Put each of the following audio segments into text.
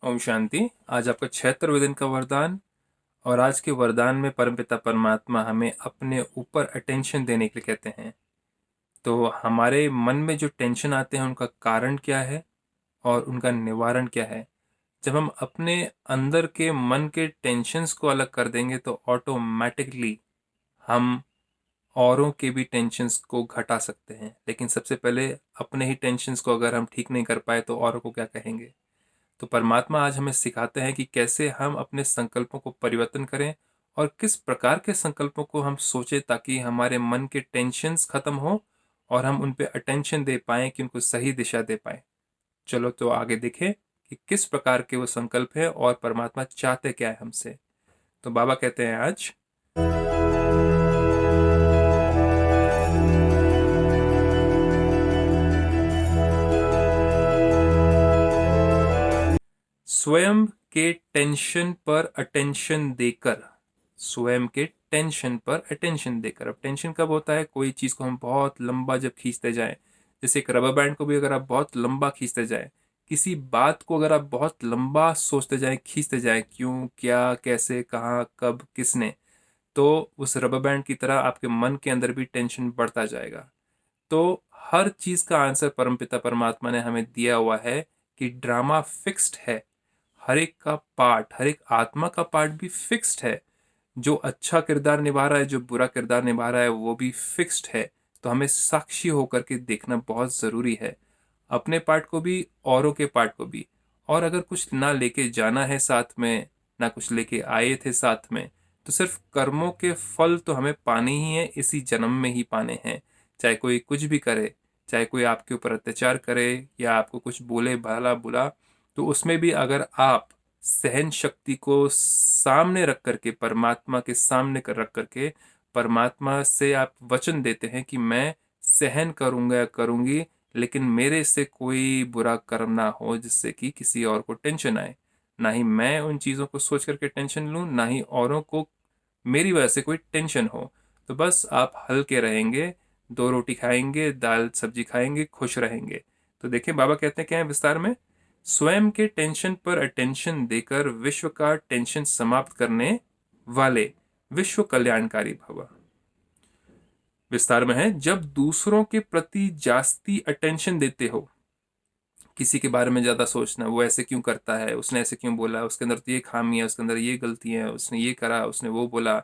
ओम शांति। आज आपका 76वें दिन का वरदान। और आज के वरदान में परमपिता परमात्मा हमें अपने ऊपर अटेंशन देने के लिए कहते हैं। तो हमारे मन में जो टेंशन आते हैं उनका कारण क्या है और उनका निवारण क्या है। जब हम अपने अंदर के मन के टेंशन्स को अलग कर देंगे तो ऑटोमेटिकली हम औरों के भी टेंशन्स को घटा सकते हैं। लेकिन सबसे पहले अपने ही टेंशन्स को अगर हम ठीक नहीं कर पाए तो औरों को क्या कहेंगे। तो परमात्मा आज हमें सिखाते हैं कि कैसे हम अपने संकल्पों को परिवर्तन करें और किस प्रकार के संकल्पों को हम सोचें ताकि हमारे मन के टेंशन्स खत्म हो और हम उन पे अटेंशन दे पाएं कि उनको सही दिशा दे पाएं। चलो तो आगे देखें कि किस प्रकार के वो संकल्प है और परमात्मा चाहते क्या है हमसे। तो बाबा कहते हैं आज स्वयं के टेंशन पर अटेंशन देकर। स्वयं के टेंशन पर अटेंशन देकर। अब टेंशन कब होता है? कोई चीज़ को हम बहुत लंबा जब खींचते जाएं, जैसे एक रबर बैंड को भी अगर आप बहुत लंबा खींचते जाएं, किसी बात को अगर आप बहुत लंबा सोचते जाएं, खींचते जाएं, क्यों, क्या, कैसे, कहाँ, कब, किसने, तो उस रबर बैंड की तरह आपके मन के अंदर भी टेंशन बढ़ता जाएगा। तो हर चीज का आंसर परमपिता परमात्मा ने हमें दिया हुआ है कि ड्रामा फिक्स्ड है। हर एक का पार्ट, हर एक आत्मा का पार्ट भी फिक्स्ड है। जो अच्छा किरदार निभा रहा है, जो बुरा किरदार निभा रहा है, वो भी फिक्स्ड है। तो हमें साक्षी होकर के देखना बहुत जरूरी है, अपने पार्ट को भी, औरों के पार्ट को भी। और अगर कुछ ना लेके जाना है साथ में, ना कुछ लेके आए थे साथ में, तो सिर्फ कर्मों के फल तो हमें पाने ही है, इसी जन्म में ही पाने हैं। चाहे कोई कुछ भी करे, चाहे कोई आपके ऊपर अत्याचार करे या आपको कुछ बोले भला बुरा, तो उसमें भी अगर आप सहन शक्ति को सामने रख करके, परमात्मा के सामने कर रख करके, परमात्मा से आप वचन देते हैं कि मैं सहन करूंगा या करूंगी, लेकिन मेरे से कोई बुरा कर्म ना हो जिससे कि किसी और को टेंशन आए। ना ही मैं उन चीज़ों को सोच करके टेंशन लूं, ना ही औरों को मेरी वजह से कोई टेंशन हो। तो बस आप हल्के रहेंगे, दो रोटी खाएंगे, दाल सब्जी खाएंगे, खुश रहेंगे। तो देखिए बाबा कहते हैं क्या है विस्तार में, स्वयं के टेंशन पर अटेंशन देकर विश्व का टेंशन समाप्त करने वाले विश्व कल्याणकारी भव। विस्तार में है, जब दूसरों के प्रति जास्ती अटेंशन देते हो, किसी के बारे में ज्यादा सोचना, वो ऐसे क्यों करता है, उसने ऐसे क्यों बोला, उसके अंदर तो ये खामी है, उसके अंदर ये गलती है, उसने ये करा, उसने वो बोला,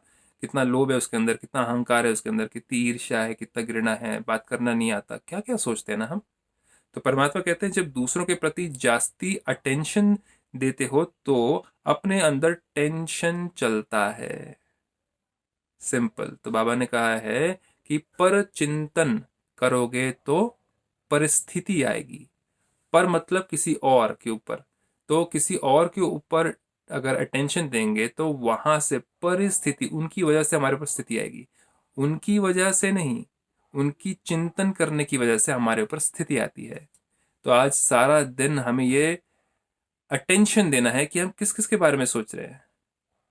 कितना लोभ है उसके अंदर, कितना अहंकार है उसके अंदर, कितनी ईर्ष्या है, कितना घृणा है, बात करना नहीं आता, क्या क्या सोचते हैं ना हम। तो परमात्मा कहते हैं जब दूसरों के प्रति जास्ती अटेंशन देते हो तो अपने अंदर टेंशन चलता है। सिंपल। तो बाबा ने कहा है कि पर चिंतन करोगे तो परिस्थिति आएगी। पर मतलब किसी और के ऊपर, तो किसी और के ऊपर अगर अटेंशन देंगे तो वहां से परिस्थिति, उनकी वजह से हमारे ऊपर स्थिति आएगी। उनकी वजह से नहीं, उनकी चिंतन करने की वजह से हमारे ऊपर स्थिति आती है। तो आज सारा दिन हमें ये अटेंशन देना है कि हम किस किस के बारे में सोच रहे हैं।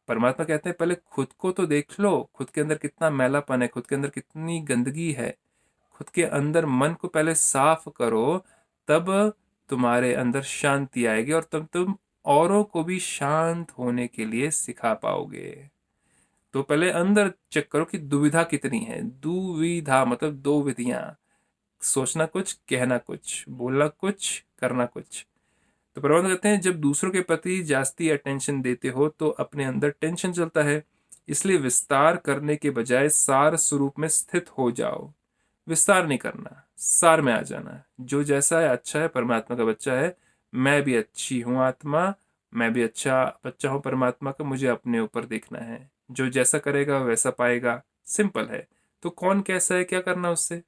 परमात्मा कहते हैं पहले खुद को तो देख लो, खुद के अंदर कितना मैलापन है, खुद के अंदर कितनी गंदगी है। खुद के अंदर मन को पहले साफ करो, तब तुम्हारे अंदर शांति आएगी और तब तुम औरों को भी शांत होने के लिए सिखा पाओगे। तो पहले अंदर चेक करो कि दुविधा कितनी है। दुविधा मतलब दो विधियां, सोचना कुछ, कहना कुछ, बोलना कुछ, करना कुछ। तो प्रबंध कहते हैं जब दूसरों के प्रति जास्ती अटेंशन देते हो तो अपने अंदर टेंशन चलता है। इसलिए विस्तार करने के बजाय सार स्वरूप में स्थित हो जाओ। विस्तार नहीं करना, सार में आ जाना। जो जैसा है अच्छा है, परमात्मा का बच्चा है, मैं भी अच्छी हूँ आत्मा, मैं भी अच्छा बच्चा हूँ परमात्मा का, मुझे अपने ऊपर देखना है। जो जैसा करेगा वैसा पाएगा। सिंपल है। तो कौन कैसा है, क्या करना उससे,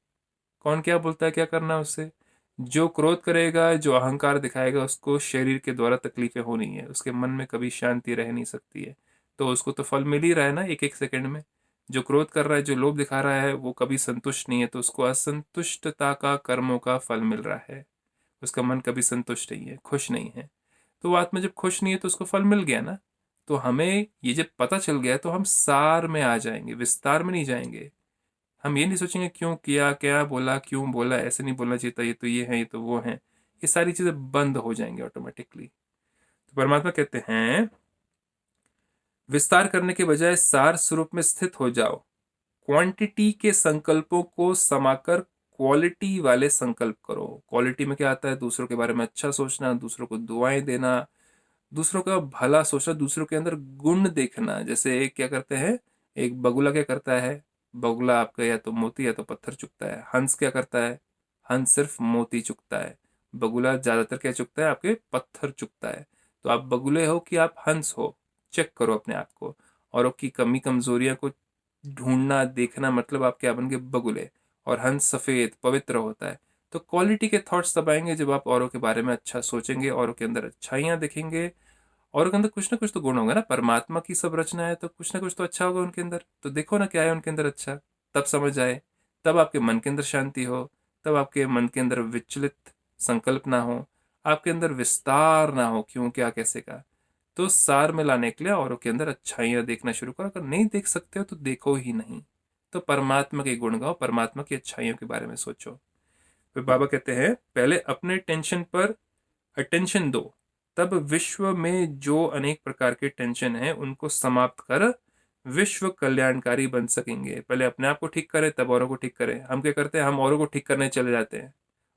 कौन क्या बोलता है, क्या करना उससे। जो क्रोध करेगा, जो अहंकार दिखाएगा, उसको शरीर के द्वारा तकलीफें होनी है, उसके मन में कभी शांति रह नहीं सकती है। तो उसको तो फल मिल ही रहा है ना एक एक सेकंड में। जो क्रोध कर रहा है, जो लोभ दिखा रहा है, वो कभी संतुष्ट नहीं है, तो उसको असंतुष्टता का कर्मों का फल मिल रहा है। उसका मन कभी संतुष्ट नहीं है, खुश नहीं है। तो वो आत्मा जब खुश नहीं है तो उसको फल मिल गया ना। तो हमें ये जब पता चल गया तो हम सार में आ जाएंगे, विस्तार में नहीं जाएंगे। हम ये नहीं सोचेंगे क्यों किया, क्या बोला, क्यों बोला, ऐसे नहीं बोलना चाहिए था, ये तो ये है, ये तो वो है। ये सारी चीज़ें बंद हो जाएंगी ऑटोमेटिकली। तो परमात्मा कहते हैं विस्तार करने के बजाय सार स्वरूप में स्थित हो जाओ, क्वांटिटी के संकल्पों को समाकर क्वालिटी वाले संकल्प करो। क्वालिटी में क्या आता है? दूसरों के बारे में अच्छा सोचना, दूसरों को दुआएं देना, दूसरों का भला सोचना, दूसरों के अंदर गुण देखना। जैसे एक क्या करते हैं, एक बगुला क्या करता है, बगुला आपका या तो मोती या तो पत्थर चुगता है। हंस क्या करता है, हंस सिर्फ मोती चुगता है। बगुला ज्यादातर क्या चुगता है, आपके पत्थर चुगता है। तो आप बगुले हो कि आप हंस हो, चेक करो अपने आप को। औरों की कमी कमजोरियां को ढूंढना देखना, मतलब आप क्या बन गए, बगुले। और हंस सफेद पवित्र होता है। तो क्वालिटी के थॉट्स तब आएंगे जब आप औरों के बारे में अच्छा सोचेंगे, औरों के अंदर अच्छाइयां देखेंगे। और के अंदर कुछ ना कुछ तो गुण होगा ना, परमात्मा की सब रचना है तो कुछ ना कुछ तो अच्छा होगा उनके अंदर। तो देखो ना क्या है उनके अंदर अच्छा, तब समझ आए, तब आपके मन के अंदर शांति हो, तब आपके मन के अंदर विचलित संकल्प ना हो, आपके अंदर विस्तार ना हो, क्यों क्या कैसे का। तो सार में लाने के लिए औरों के अंदर अच्छाइयां देखना शुरू करो। अगर नहीं देख सकते हो तो देखो ही नहीं। तो परमात्मा के गुण गाओ, परमात्मा की अच्छाइयों के बारे में सोचो। फिर बाबा कहते हैं पहले अपने टेंशन पर अटेंशन दो, तब विश्व में जो अनेक प्रकार के टेंशन हैं उनको समाप्त कर विश्व कल्याणकारी बन सकेंगे। पहले अपने आप को ठीक करें तब औरों को ठीक करें। हम क्या करते हैं, हम औरों को ठीक करने चले जाते हैं।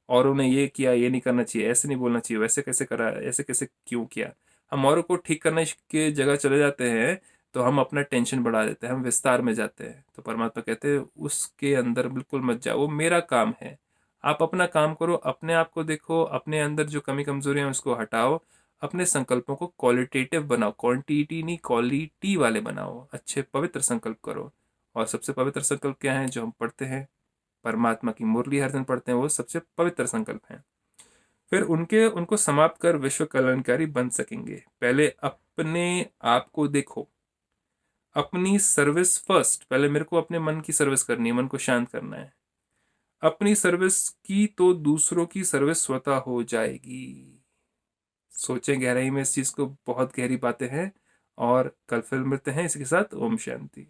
औरों ने ये किया, ये नहीं करना चाहिए, ऐसे नहीं बोलना चाहिए, वैसे कैसे करा, ऐसे कैसे क्यों किया। हम औरों को ठीक करने के जगह चले जाते हैं तो हम अपना टेंशन बढ़ा देते हैं, हम विस्तार में जाते हैं। तो परमात्मा कहते हैं उसके अंदर बिल्कुल मत जाओ, वो मेरा काम है। आप अपना काम करो, अपने आप को देखो, अपने अंदर जो कमी कमजोरी है उसको हटाओ, अपने संकल्पों को क्वालिटेटिव बनाओ, क्वांटिटी नहीं क्वालिटी वाले बनाओ, अच्छे पवित्र संकल्प करो। और सबसे पवित्र संकल्प क्या है जो हम पढ़ते हैं, परमात्मा की मुरली हर दिन पढ़ते हैं, वो सबसे पवित्र संकल्प हैं। फिर उनको समाप्त कर विश्व कल्याणकारी बन सकेंगे। पहले अपने आप को देखो, अपनी सर्विस फर्स्ट। पहले मेरे को अपने मन की सर्विस करनी है, मन को शांत करना है। अपनी सर्विस की तो दूसरों की सर्विस स्वतः हो जाएगी। सोचें गहराई में इस चीज को, बहुत गहरी बातें हैं। और कल फिर मिलते हैं, इसके साथ ओम शांति।